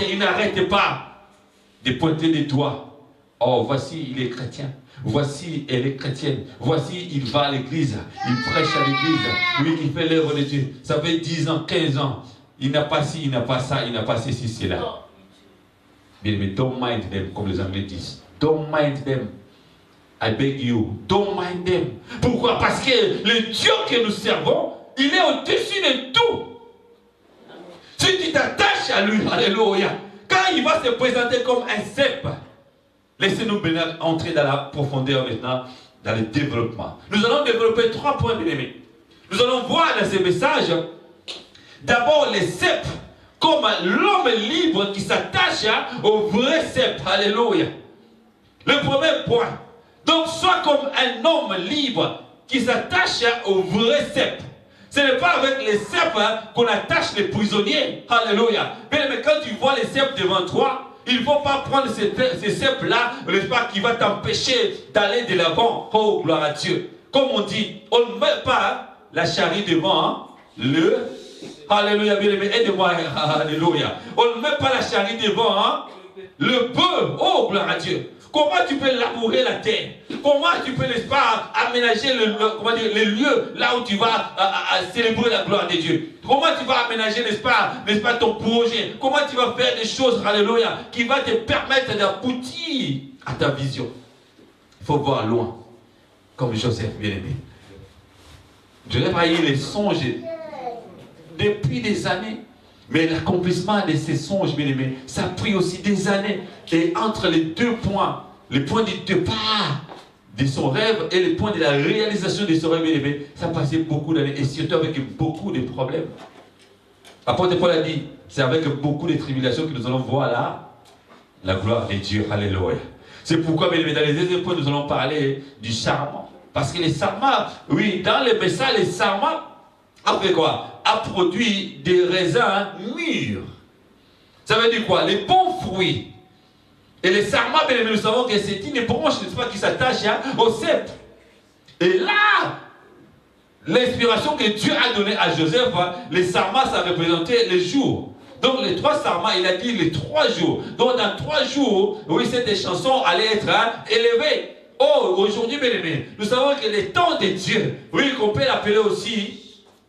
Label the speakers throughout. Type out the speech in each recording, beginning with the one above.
Speaker 1: il n'arrête pas de pointer les doigts. Oh, voici, il est chrétien. Voici, elle est chrétienne. Voici, il va à l'église. Il prêche à l'église. Oui, il fait l'œuvre de Dieu. Ça fait 10 ans, 15 ans. Il n'a pas ci, il n'a pas ça, il n'a pas ceci, cela. Mais don't mind them, comme les Anglais disent. Don't mind them. I beg you. Don't mind them. Pourquoi? Parce que le Dieu que nous servons, il est au-dessus de tout. Si tu t'attaches à lui, alléluia, quand il va se présenter comme un cep, laissez-nous entrer dans la profondeur maintenant, dans le développement. Nous allons développer 3 points, bien-aimés. Nous allons voir dans ces messages, d'abord les ceps, comme l'homme libre qui s'attache au vrai cep. Alléluia. Le premier point. Donc, sois comme un homme libre qui s'attache au vrai cep. Ce n'est pas avec les cèpes qu'on attache les prisonniers. Alléluia. Mais quand tu vois les cèpes devant toi, il ne faut pas prendre ces cèpes-là, n'est-ce pas, qui va t'empêcher d'aller de l'avant. Oh, gloire à Dieu. Comme on dit, on ne met pas la charrue devant le... Alléluia, bien-aimé, aide-moi. Alléluia. On ne met pas la charrue devant le bœuf. Oh, gloire à Dieu. Comment tu peux labourer la terre? Comment tu peux, n'est-ce pas, aménager les lieux là où tu vas célébrer la gloire de Dieu? Comment tu vas aménager, n'est-ce pas, ton projet? Comment tu vas faire des choses, alléluia, qui va te permettre d'aboutir à ta vision? Il faut voir loin, comme Joseph, bien-aimé. Joseph a eu les songes depuis des années. Mais l'accomplissement de ces songes, bien aimés, ça a pris aussi des années. Et entre les 2 points, le point de départ de son rêve et le point de la réalisation de son rêve, bien aimé, ça a passé beaucoup d'années. Et surtout avec beaucoup de problèmes. L'apôtre Paul a dit, c'est avec beaucoup de tribulations que nous allons voir là la gloire de Dieu. Alléluia. C'est pourquoi, bien aimé, dans les deuxièmes points, nous allons parler du sarment. Parce que les sarments, oui, dans les messages, les sarments, a fait quoi? A produit des raisins mûrs. Ça veut dire quoi? Les bons fruits. Et les sarments, bien aimé, nous savons que c'est une branche, n'est-ce pas, qui s'attache au cep. Et là, l'inspiration que Dieu a donnée à Joseph, les sarments, ça représentait les jours. Donc les 3 sarments, il a dit les 3 jours. Donc dans 3 jours, oui, cette chanson allait être élevée. Oh, aujourd'hui, bien aimé, nous savons que le temps de Dieu, oui, qu'on peut l'appeler aussi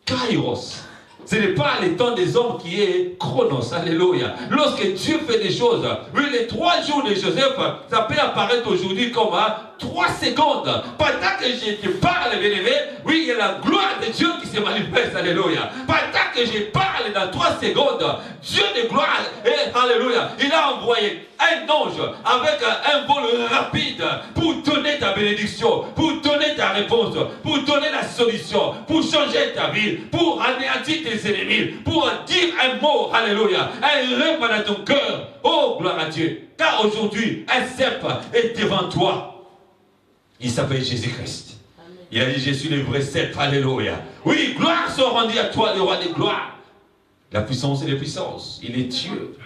Speaker 1: Kairos. Ce n'est pas le temps des hommes qui est Chronos. Alléluia. Lorsque Dieu fait des choses, oui, les 3 jours de Joseph, ça peut apparaître aujourd'hui comme 3 secondes. Pendant que je te parle, bien aimé, oui, il y a la gloire de Dieu qui se manifeste. Alléluia. Pendant que je parle dans 3 secondes, Dieu de gloire, et alléluia, il a envoyé un ange avec un vol rapide pour donner ta bénédiction, pour donner ta réponse, pour donner la solution, pour changer ta vie, pour anéantir tes ennemis, pour dire un mot, alléluia, un rêve dans ton cœur. Oh, gloire à Dieu. Car aujourd'hui, un cep est devant toi. Il s'appelle Jésus-Christ. Il a dit, je suis le vrai cep, alléluia. Oui, gloire soit rendue à toi, le roi des gloires. La puissance et les puissances. Il est Dieu.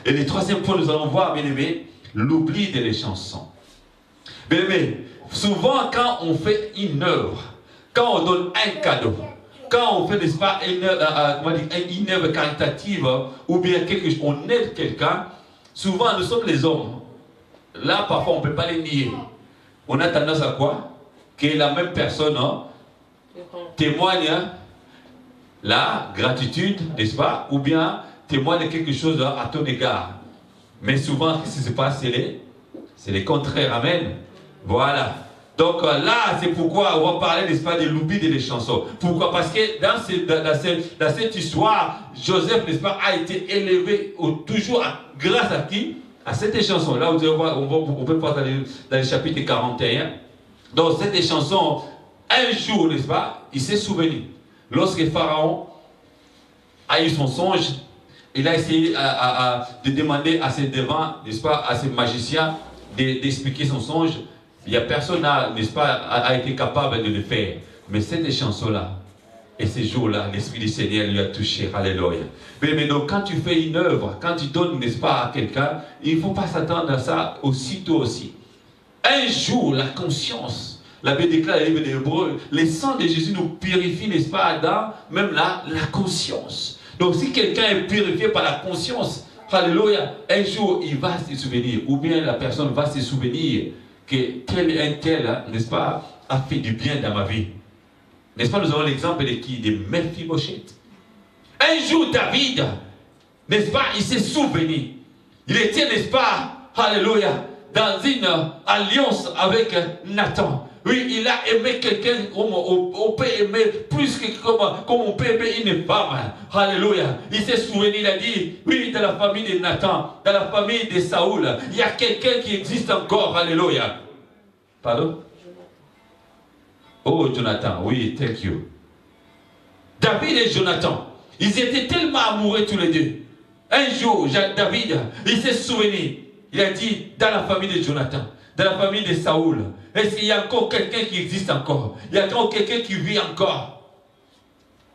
Speaker 1: Et le 3e point, nous allons voir, bien aimé, l'oubli des chansons. Bien aimé, souvent quand on fait une œuvre, quand on donne un cadeau, quand on fait, n'est-ce pas, une œuvre caritative, ou bien quelque chose, on aide quelqu'un, souvent nous sommes les hommes. Là, parfois, on ne peut pas les nier. On a tendance à quoi? Que la même personne témoigne la gratitude, n'est-ce pas? Ou bien témoigne quelque chose à ton égard. Mais souvent, ce qui se passe, c'est les contraires. Amen. Voilà. Donc là, c'est pourquoi on va parler, n'est-ce pas, de l'oubli des chansons. Pourquoi? Parce que dans cette histoire, Joseph, n'est-ce pas, a été élevé toujours grâce à qui? À cette chanson. Là, vous allez voir, on peut voir dans le chapitre 41. Dans cette chanson, un jour, n'est-ce pas, il s'est souvenu. Lorsque Pharaon a eu son songe, il a essayé de demander à ses devants, n'est-ce pas, à ses magiciens d'expliquer son songe. Il n'y a personne, n'est-ce pas, a été capable de le faire. Mais cette chanson-là, et ces jours-là, l'Esprit du Seigneur lui a touché. Alléluia. Mais donc, quand tu fais une œuvre, quand tu donnes, n'est-ce pas, à quelqu'un, il ne faut pas s'attendre à ça aussitôt aussi. Un jour, la conscience, la Bible déclare dans le livre des Hébreux, le sang de Jésus nous purifie, n'est-ce pas, dans même la conscience. Donc, si quelqu'un est purifié par la conscience, alléluia, un jour il va se souvenir, ou bien la personne va se souvenir que tel, n'est-ce pas, a fait du bien dans ma vie. N'est-ce pas, nous avons l'exemple de qui? De Mephibosheth. Un jour, David, n'est-ce pas, il s'est souvenu. Il était, n'est-ce pas, alléluia, dans une alliance avec Nathan. Oui, il a aimé quelqu'un comme on peut aimer plus que comme on peut aimer une femme. Alléluia. Il s'est souvenu, il a dit, oui, dans la famille de Nathan, dans la famille de Saoul, il y a quelqu'un qui existe encore. Alléluia. Pardon? Oh, Jonathan, oui, thank you. David et Jonathan, ils étaient tellement amoureux tous les deux. Un jour, David, il s'est souvenu. Il a dit, dans la famille de Jonathan, dans la famille de Saoul, est-ce qu'il y a encore quelqu'un qui existe encore? Il y a encore quelqu'un qui vit encore?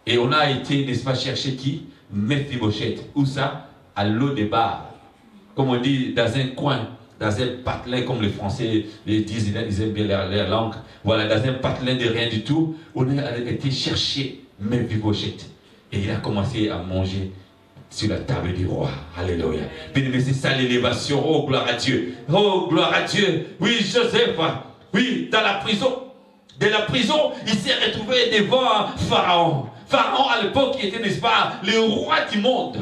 Speaker 1: Et on a été, n'est-ce pas, chercher qui? Mephibosheth. Où ça? À l'eau des bars. Comme on dit, dans un coin, dans un patelin, comme les Français les disent, ils aiment bien leur langue. Voilà, dans un patelin de rien du tout, on a été chercher Mephibosheth. Et il a commencé à manger sur la table du roi. Alléluia. Bien aimé, c'est ça l'élévation. Oh, gloire à Dieu. Oh, gloire à Dieu. Oui, Joseph, oui, dans la prison. De la prison, il s'est retrouvé devant Pharaon. Pharaon, à l'époque, qui était, n'est-ce pas, le roi du monde.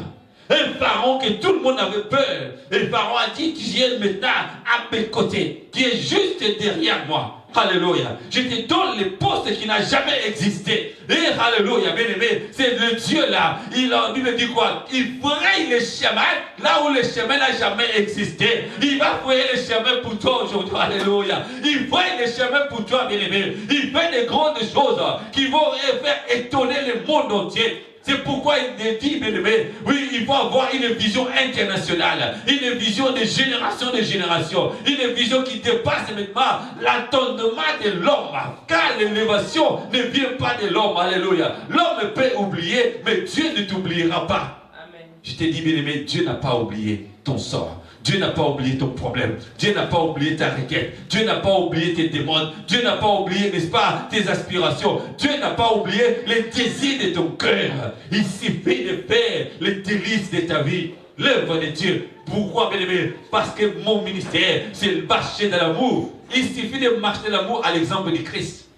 Speaker 1: Un pharaon que tout le monde avait peur. Et le pharaon a dit, tu es maintenant à mes côtés. Tu es juste derrière moi. Alléluia. Je te donne le poste qui n'a jamais existé. Et alléluia, bien aimé, c'est le Dieu là. Il me dit quoi? Il fraye le chemin là où le chemin n'a jamais existé. Il va frayer le chemin pour toi aujourd'hui. Alléluia. Il fraye le chemin pour toi, bien aimé. Il fait des grandes choses qui vont faire étonner le monde entier. C'est pourquoi il dit, bien aimé, oui, il faut avoir une vision internationale, une vision de génération, une vision qui dépasse maintenant l'entendement de l'homme. Car l'élévation ne vient pas de l'homme, alléluia. L'homme peut oublier, mais Dieu ne t'oubliera pas. Amen. Je te dis, bien aimé, Dieu n'a pas oublié ton sort. Dieu n'a pas oublié ton problème. Dieu n'a pas oublié ta requête. Dieu n'a pas oublié tes demandes. Dieu n'a pas oublié, n'est-ce pas, tes aspirations. Dieu n'a pas oublié les désirs de ton cœur. Il suffit de faire les délices de ta vie. L'œuvre de Dieu. Pourquoi, bien aimé? Parce que mon ministère, c'est marcher dans l'amour. Il suffit de marcher dans l'amour à l'exemple de Christ.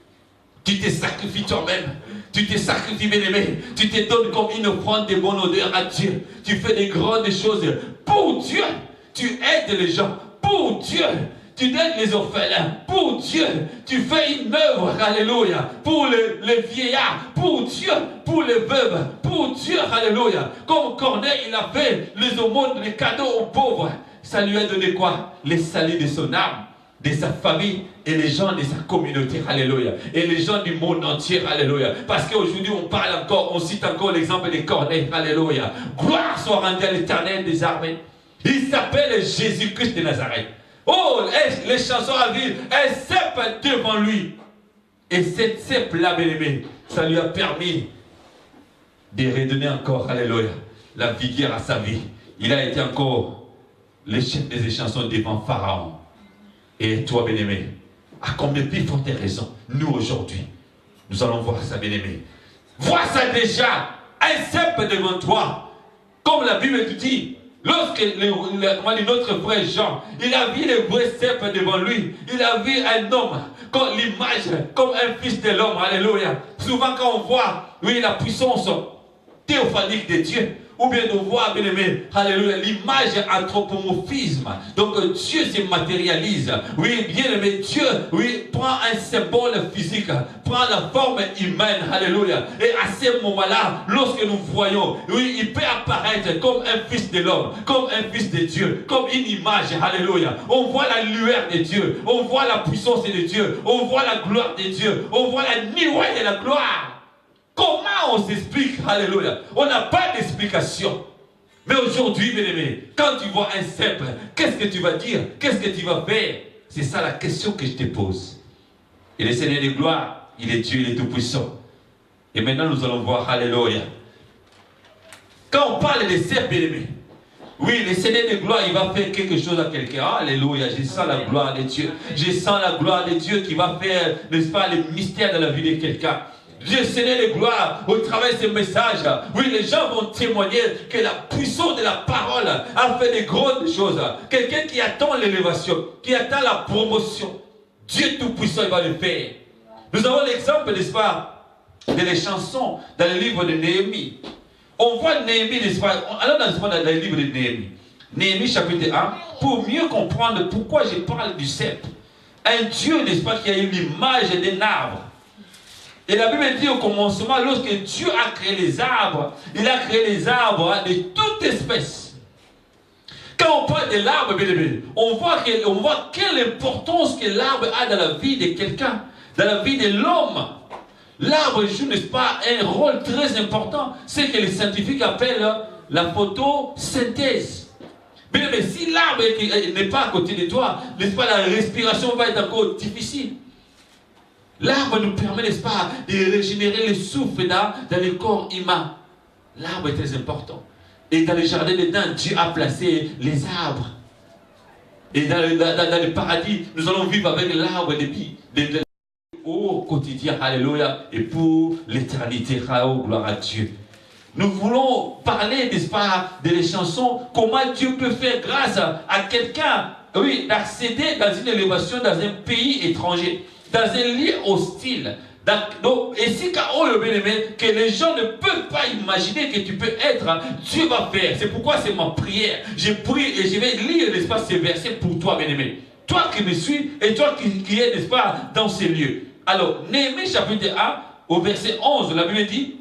Speaker 1: Tu te sacrifies toi-même. Tu te sacrifies, bien aimé. Tu te donnes comme une offrande de bonne odeur à Dieu. Tu fais des grandes choses pour Dieu. Tu aides les gens pour Dieu. Tu aides les orphelins pour Dieu. Tu fais une œuvre, alléluia, pour les vieillards, pour Dieu, pour les veuves, pour Dieu, alléluia. Comme Corneille, il a fait les aumônes, les cadeaux aux pauvres. Ça lui a donné quoi? Les saluts de son âme, de sa famille et les gens de sa communauté, alléluia. Et les gens du monde entier, alléluia. Parce qu'aujourd'hui, on parle encore, on cite encore l'exemple de Corneille, alléluia. Gloire soit rendue à l'Éternel des armées. Il s'appelle Jésus-Christ de Nazareth. Oh, les chansons à vivre, un cep devant lui. Et cette cep-là, bien aimé, ça lui a permis de redonner encore, alléluia, la vigueur à sa vie. Il a été encore le chef des chansons devant Pharaon. Et toi, bien aimé, à combien plus forte raison, nous aujourd'hui, nous allons voir ça, bien aimé. Vois ça déjà, un cep devant toi. Comme la Bible te dit. Lorsque notre frère Jean, il a vu le vrai cep devant lui, il a vu un homme, comme l'image, comme un fils de l'homme, alléluia. Souvent quand on voit, oui, la puissance théophanique de Dieu, ou bien on voit, bien aimé, alléluia, l'image anthropomorphisme. Donc Dieu se matérialise. Oui, bien aimé, Dieu, oui, prend un symbole physique, prend la forme humaine, alléluia. Et à ce moment-là, lorsque nous voyons, oui, il peut apparaître comme un fils de l'homme, comme un fils de Dieu, comme une image, alléluia. On voit la lueur de Dieu, on voit la puissance de Dieu, on voit la gloire de Dieu, on voit la nuée de la gloire. Comment on s'explique? Alléluia. On n'a pas d'explication. Mais aujourd'hui, bien aimé, quand tu vois un cep, qu'est-ce que tu vas dire? Qu'est-ce que tu vas faire? C'est ça la question que je te pose. Et le Seigneur de gloire, il est Dieu, il est tout puissant. Et maintenant, nous allons voir, alléluia. Quand on parle de cep, bien aimé, oui, le Seigneur de gloire, il va faire quelque chose à quelqu'un. Alléluia, je sens la gloire de Dieu. Je sens la gloire de Dieu qui va faire, n'est-ce pas, le mystère de la vie de quelqu'un. Dieu Seigneur de gloire, au travers de ce message, oui, les gens vont témoigner que la puissance de la parole a fait de grandes choses. Quelqu'un qui attend l'élévation, qui attend la promotion, Dieu Tout-Puissant, il va le faire. Nous avons l'exemple, n'est-ce pas, de les chansons dans le livre de Néhémie. On voit Néhémie, n'est-ce pas, allons dans le livre de Néhémie. Néhémie chapitre 1, pour mieux comprendre pourquoi je parle du cep. Un Dieu, n'est-ce pas, qui a eu l'image d'un arbre. Et la Bible dit au commencement, lorsque Dieu a créé les arbres, il a créé les arbres de toute espèce. Quand on parle de l'arbre, on voit quelle importance que l'arbre a dans la vie de quelqu'un, dans la vie de l'homme. L'arbre joue, n'est-ce pas, un rôle très important. C'est ce que les scientifiques appellent la photosynthèse. Mais si l'arbre n'est pas à côté de toi, n'est-ce pas, la respiration va être encore difficile. L'arbre nous permet, n'est-ce pas, de régénérer le souffle dans le corps humain. L'arbre est très important. Et dans le jardin d'Éden, Dieu a placé les arbres. Et dans le paradis, nous allons vivre avec l'arbre de vie au quotidien. Alléluia. Et pour l'éternité. Oh, gloire à Dieu. Nous voulons parler, n'est-ce pas, de les chansons, comment Dieu peut faire grâce à quelqu'un, oui, d'accéder dans une élévation dans un pays étranger, dans un lieu hostile. Donc, et si que les gens ne peuvent pas imaginer que tu peux être, Dieu va faire. C'est pourquoi c'est ma prière. Je prie et je vais lire, n'est-ce pas, ces versets pour toi, bien-aimé. Toi qui me suis et toi qui es, n'est-ce pas, dans ces lieux. Alors, Néhémie chapitre 1, au verset 11, la Bible dit: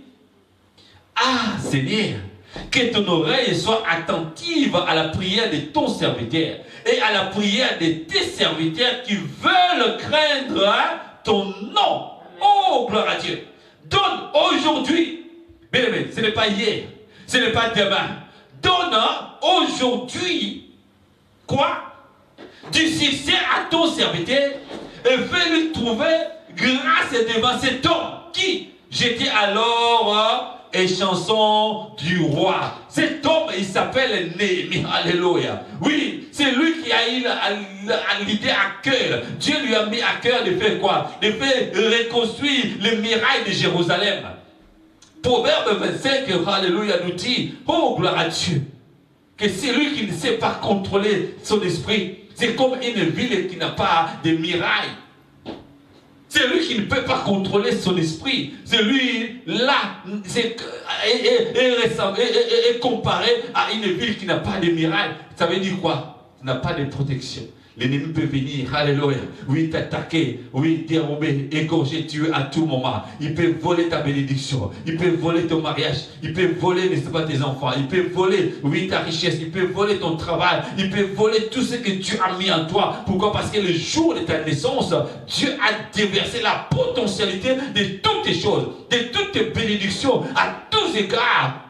Speaker 1: ah, Seigneur, que ton oreille soit attentive à la prière de ton serviteur et à la prière de tes serviteurs qui veulent craindre ton nom. Oh, gloire à Dieu. Donne aujourd'hui, bien aimé, ce n'est pas hier, ce n'est pas demain. Donne aujourd'hui, quoi? Du succès à ton serviteur et fais-lui trouver grâce devant cet homme qui j'étais alors et chanson du roi. Cet homme, il s'appelle Néhémie. Alléluia. Oui, c'est lui qui a eu l'idée à cœur. Dieu lui a mis à cœur de faire quoi? De faire reconstruire les murailles de Jérusalem. Proverbe 25, alléluia, nous dit, oh gloire à Dieu, que c'est lui qui ne sait pas contrôler son esprit. C'est comme une ville qui n'a pas de murailles. C'est lui qui ne peut pas contrôler son esprit. C'est lui, là, est comparé à une ville qui n'a pas de murailles. Ça veut dire quoi? Qui n'a pas de protection. L'ennemi peut venir, alléluia, oui, t'attaquer, oui, dérober, égorger, tuer à tout moment. Il peut voler ta bénédiction, il peut voler ton mariage, il peut voler, n'est-ce pas, tes enfants, il peut voler, oui, ta richesse, il peut voler ton travail, il peut voler tout ce que Dieu a mis en toi. Pourquoi? Parce que le jour de ta naissance, Dieu a déversé la potentialité de toutes les choses, de toutes tes bénédictions, à tous égards.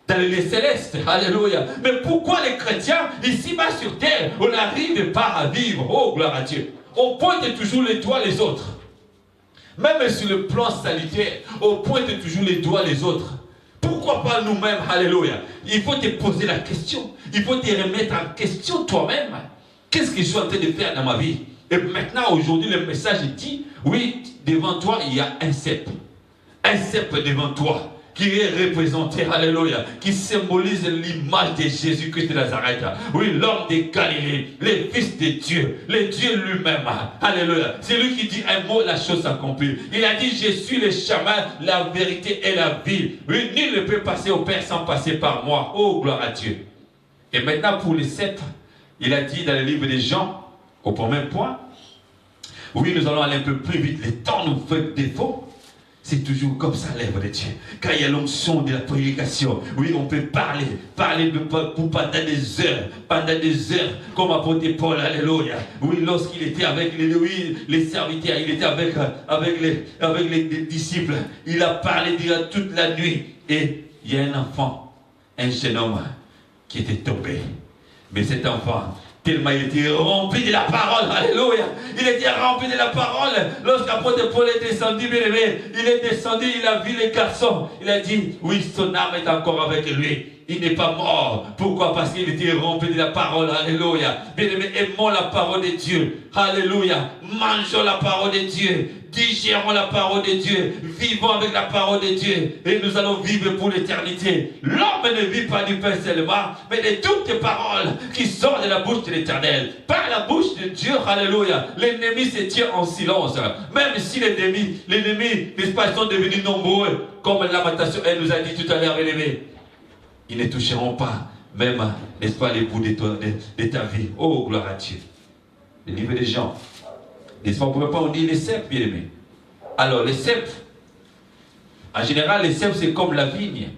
Speaker 1: Dans les célestes, alléluia. Mais pourquoi les chrétiens, ici-bas sur terre, on n'arrive pas à vivre? Oh, gloire à Dieu. On pointe toujours les doigts les autres. Même sur le plan sanitaire, on pointe toujours les doigts les autres. Pourquoi pas nous-mêmes? Alléluia. Il faut te poser la question. Il faut te remettre en question toi-même. Qu'est-ce que je suis en train de faire dans ma vie? Et maintenant, aujourd'hui, le message dit, oui, devant toi, il y a un cep. Un cep devant toi, qui est représenté, alléluia, qui symbolise l'image de Jésus-Christ de Nazareth. Oui, l'homme de Galilée, le Fils de Dieu, le Dieu lui-même. Alléluia. C'est lui qui dit un mot, la chose s'accomplit. Il a dit, je suis le chemin, la vérité et la vie. Oui, nul ne peut passer au Père sans passer par moi. Oh, gloire à Dieu. Et maintenant, pour les sept, il a dit dans le livre de Jean, au premier point, oui, nous allons aller un peu plus vite. Le temps nous fait défaut. C'est toujours comme ça l'œuvre de Dieu. Quand il y a l'onction de la prédication, oui, on peut parler pour pendant des heures, comme apôtre Paul, alléluia. Oui, lorsqu'il était avec les serviteurs, il était avec les disciples, il a parlé durant toute la nuit. Et il y a un enfant, un jeune homme, qui était tombé. Mais cet enfant, tellement il était rempli de la parole, alléluia. Il était rempli de la parole. Lorsqu'apôtre Paul est descendu, bien aimé, il est descendu, il a vu les garçons. Il a dit, oui, son âme est encore avec lui. Il n'est pas mort. Pourquoi? Parce qu'il était rempli de la parole, alléluia. Bien aimé, aimons la parole de Dieu, alléluia. Mangeons la parole de Dieu. digérons la parole de Dieu, vivons avec la parole de Dieu, et nous allons vivre pour l'éternité. L'homme ne vit pas du pain seulement, mais de toutes les paroles qui sortent de la bouche de l'Éternel. Par la bouche de Dieu, alléluia, l'ennemi se tient en silence. Même si l'ennemi, n'est-ce pas, sont devenus nombreux, comme Lamentation, elle nous a dit tout à l'heure, bien-aimés, ils ne toucheront pas, même, n'est-ce pas, les bouts de ta vie. Oh, gloire à Dieu. Le livre des gens. N'est-ce pas, on ne pouvait pas en dire les cèpes, bien-aimés. Alors, les cèpes, en général, les cèpes, c'est comme la vigne.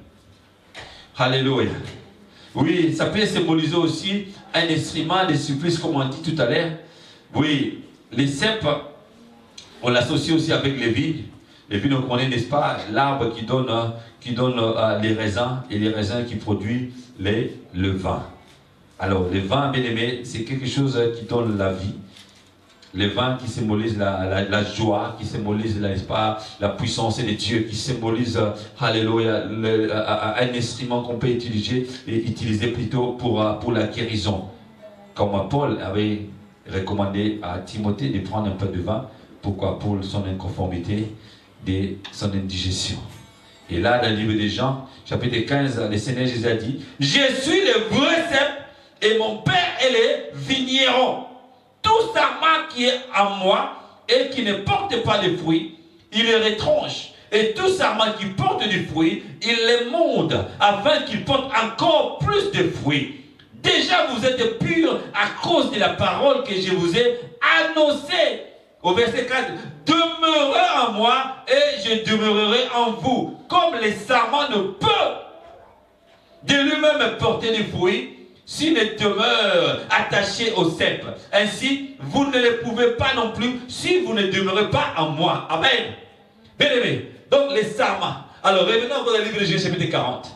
Speaker 1: Alléluia. Oui, ça peut symboliser aussi un instrument de supplice, comme on dit tout à l'heure. Oui, les cèpes, on l'associe aussi avec les vignes. Les vignes, on connaît, n'est-ce pas, l'arbre qui donne les raisins, et les raisins qui produisent le vin. Alors, le vin, bien aimé, c'est quelque chose qui donne la vie. Le vin qui symbolise la joie, qui symbolise, n'est-ce pas, la puissance de Dieu, qui symbolise, alléluia, un instrument qu'on peut utiliser plutôt pour la guérison. Comme Paul avait recommandé à Timothée de prendre un peu de vin. Pourquoi? Pour son inconformité, de son indigestion. Et là, dans le livre des Jean, chapitre 15, le Seigneur Jésus a dit, « Je suis le vrai cep et mon Père est le vigneron. Tout sarment qui est en moi et qui ne porte pas de fruits, il le retranche. Et tout sarment qui porte du fruit, il le monte afin qu'il porte encore plus de fruits. Déjà vous êtes purs à cause de la parole que je vous ai annoncée. » Au verset 4, « Demeurez en moi et je demeurerai en vous. Comme le sarment ne peut de lui-même porter des fruits, s'il ne demeure attaché au cep. Ainsi, vous ne le pouvez pas non plus si vous ne demeurez pas en moi. » Amen. Bien aimé. Donc les sarments. Alors revenons dans le livre de Jésus chapitre 40.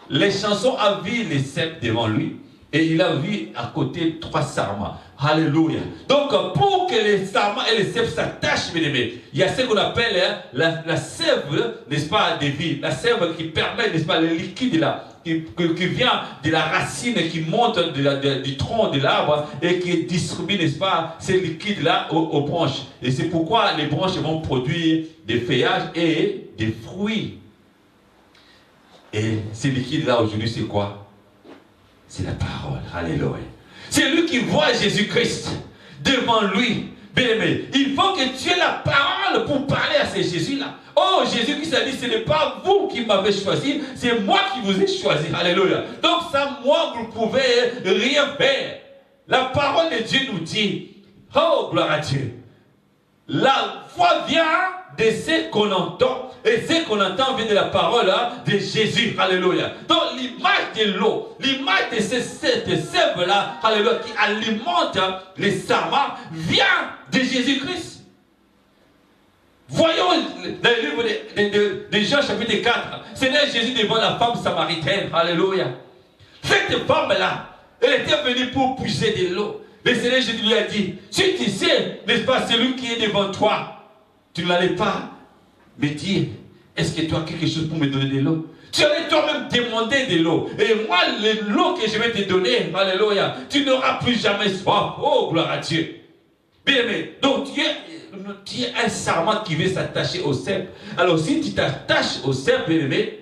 Speaker 1: Les chansons a vu les cèpes devant lui et il a vu à côté 3 sarments. Alléluia. Donc pour que les sarments et les cèpes s'attachent, bien aimé, il y a ce qu'on appelle la sève, n'est-ce pas, de vie. La sève qui permet, n'est-ce pas, le liquide là. Qui vient de la racine qui monte du tronc de l'arbre et qui distribue, n'est-ce pas, ces liquides-là aux branches. Et c'est pourquoi les branches vont produire des feuillages et des fruits. Et ces liquides-là aujourd'hui, c'est quoi? C'est la parole. Alléluia. C'est lui qui voit Jésus-Christ devant lui. Bien aimé, il faut que tu aies la parole pour parler à ces Jésus-là. Oh, Jésus-Christ a dit, ce n'est pas vous qui m'avez choisi, c'est moi qui vous ai choisi. Alléluia. Donc ça, moi, vous ne pouvez rien faire. La parole de Dieu nous dit, oh, gloire à Dieu. La foi vient de ce qu'on entend, et ce qu'on entend vient de la parole de Jésus. Alléluia. Donc l'image de l'eau, l'image de cette sève-là, alléluia, qui alimente les sarments, vient de Jésus-Christ. Voyons dans le livre de Jean chapitre 4, Seigneur Jésus devant la femme samaritaine. Alléluia. Cette femme-là, elle était venue pour puiser de l'eau. Le Seigneur Jésus lui a dit, si tu sais, n'est-ce pas, celui qui est devant toi, tu n'allais pas me dire, est-ce que tu as quelque chose pour me donner de l'eau? Tu allais toi-même demander de l'eau. Et moi, l'eau que je vais te donner, alléluia, tu n'auras plus jamais soif. Oh, gloire à Dieu. Bien aimé, donc tu es un sarment qui veut s'attacher au cep. Alors si tu t'attaches au cep, bien aimé,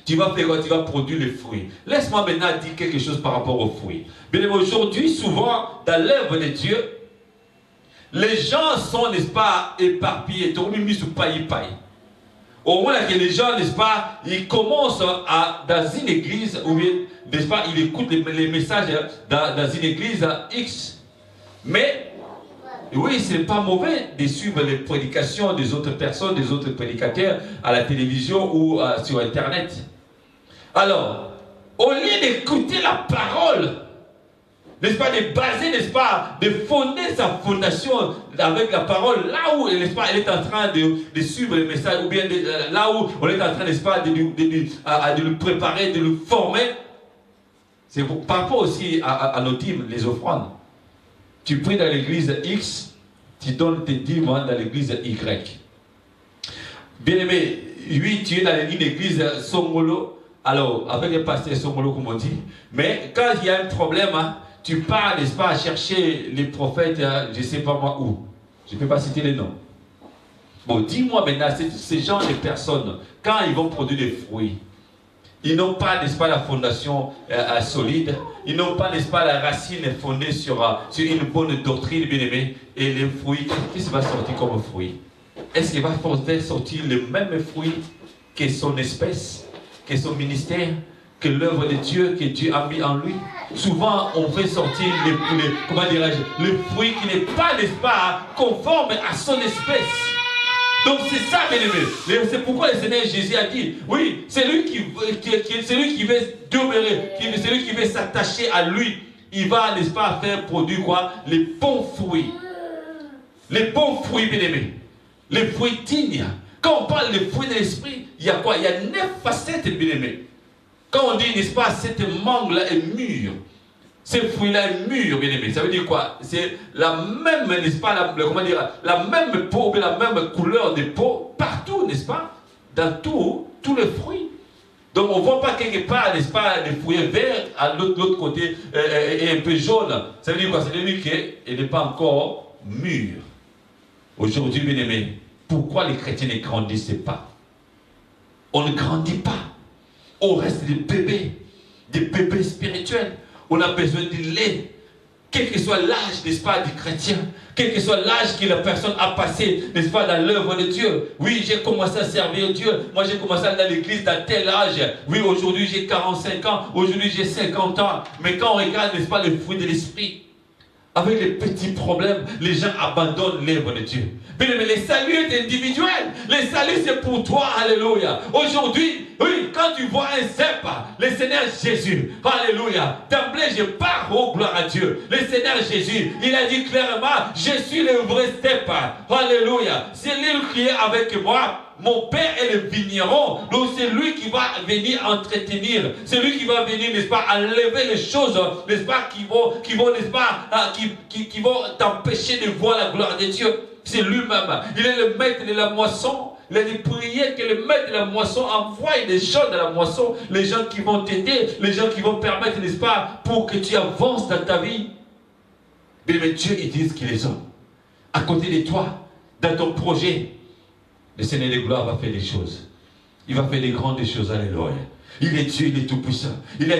Speaker 1: tu vas faire quoi? Tu vas produire les fruits. Laisse-moi maintenant dire quelque chose par rapport aux fruits. Bien aimé, aujourd'hui, souvent, dans l'œuvre de Dieu, les gens sont, n'est-ce pas, éparpillés, mis sous paille. Au moins que les gens, n'est-ce pas, ils commencent dans une église, ou bien, n'est-ce pas, ils écoutent les messages dans une église X. Mais, oui, ce n'est pas mauvais de suivre les prédications des autres personnes, des autres prédicateurs à la télévision ou sur Internet. Alors, au lieu d'écouter la parole, n'est-ce pas, de baser, n'est-ce pas, de fonder sa fondation avec la parole, là où, n'est-ce pas, elle est en train de suivre le message, ou bien là où on est en train, n'est-ce pas, de le préparer, de le former. C'est par rapport aussi à nos dîmes, les offrandes. Tu pries dans l'église X, tu donnes tes dîmes dans l'église Y. Bien aimé, oui, tu es dans une église Songolo, alors, avec le pasteur Songolo, comme on dit, mais quand il y a un problème, tu pars, n'est-ce pas, à chercher les prophètes, je ne sais pas moi où. Je ne peux pas citer les noms. Bon, dis-moi maintenant, ces gens de personnes, quand ils vont produire des fruits, ils n'ont pas, n'est-ce pas, la fondation solide. Ils n'ont pas, n'est-ce pas, la racine fondée sur une bonne doctrine, bien aimé. Et les fruits, qu'est-ce qui va sortir comme fruit? Est-ce qu'il va sortir le même fruit que son espèce, que son ministère, que l'œuvre de Dieu, que Dieu a mis en lui? Souvent, on fait sortir le fruit qui n'est pas, n'est-ce pas, conforme à son espèce. Donc c'est ça, bien aimé. C'est pourquoi le Seigneur Jésus a dit, oui, c'est lui qui veut demeurer, c'est lui qui veut s'attacher à lui. Il va, n'est-ce pas, faire produire quoi? Les bons fruits. Les bons fruits, bien aimé. Les fruits dignes. Quand on parle des fruits de l'esprit, il y a quoi? Il y a 9 facettes, bien aimé. Quand on dit, n'est-ce pas, cette mangue-là est mûre. Ce fruit-là est mûr, bien aimé. Ça veut dire quoi? C'est la même, n'est-ce pas, la même peau, la même couleur de peau, partout, n'est-ce pas? Dans tous les fruits. Donc on ne voit pas quelque part, n'est-ce pas, des fruits verts, à l'autre côté, et un peu jaune. Ça veut dire quoi? Ça veut dire qu'il n'est pas encore mûr. Aujourd'hui, bien aimé, pourquoi les chrétiens ne grandissent pas? On ne grandit pas. On reste des bébés spirituels. On a besoin de lait, quel que soit l'âge, n'est-ce pas, du chrétien, quel que soit l'âge que la personne a passé, n'est-ce pas, dans l'œuvre de Dieu. Oui, j'ai commencé à servir Dieu. Moi, j'ai commencé à aller à l'église dans tel âge. Oui, aujourd'hui, j'ai 45 ans. Aujourd'hui, j'ai 50 ans. Mais quand on regarde, n'est-ce pas, le fruit de l'esprit, avec les petits problèmes, les gens abandonnent l'œuvre de Dieu. Mais le salut est individuel. Le salut, c'est pour toi. Alléluia. Aujourd'hui, oui, quand tu vois un cep, le Seigneur Jésus, alléluia, d'emblée, je pars, oh gloire à Dieu. Le Seigneur Jésus, il a dit clairement, je suis le vrai cep. Alléluia. C'est lui qui est avec moi. Mon Père est le vigneron, donc c'est lui qui va venir entretenir, c'est lui qui va venir, n'est-ce pas, enlever les choses, n'est-ce pas, qui vont, n'est-ce pas, qui vont t'empêcher de voir la gloire de Dieu. C'est lui-même. Il est le maître de la moisson. Il a dit, priez que le maître de la moisson envoie les gens de la moisson, les gens qui vont t'aider, les gens qui vont permettre, n'est-ce pas, pour que tu avances dans ta vie. Mais Dieu, il dit qu'il les a. À côté de toi, dans ton projet, le Seigneur de gloire va faire des choses. Il va faire des grandes choses, alléluia. Il est Dieu, il est tout puissant. Il est